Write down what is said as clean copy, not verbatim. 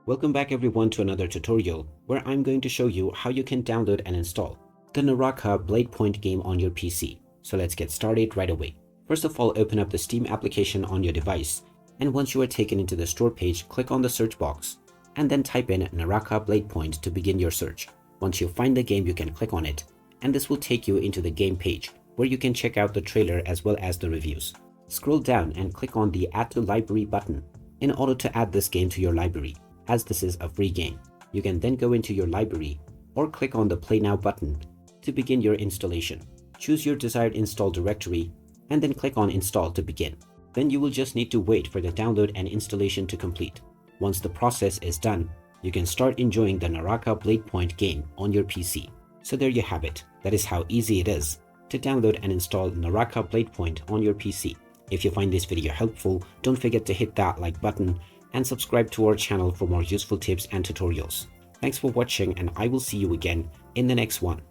Welcome back everyone to another tutorial where I'm going to show you how you can download and install the Naraka Bladepoint game on your PC. So let's get started right away. First of all, open up the Steam application on your device, and once you are taken into the store page, click on the search box and then type in Naraka Bladepoint to begin your search. Once you find the game, you can click on it, and this will take you into the game page where you can check out the trailer as well as the reviews. Scroll down and click on the Add to Library button in order to add this game to your library, as this is a free game. You can then go into your library or click on the Play Now button to begin your installation. Choose your desired install directory and then click on Install to begin. Then you will just need to wait for the download and installation to complete. Once the process is done, you can start enjoying the Naraka Bladepoint game on your PC. So there you have it. That is how easy it is to download and install Naraka Bladepoint on your PC. If you find this video helpful, don't forget to hit that like button and subscribe to our channel for more useful tips and tutorials. Thanks for watching, and I will see you again in the next one.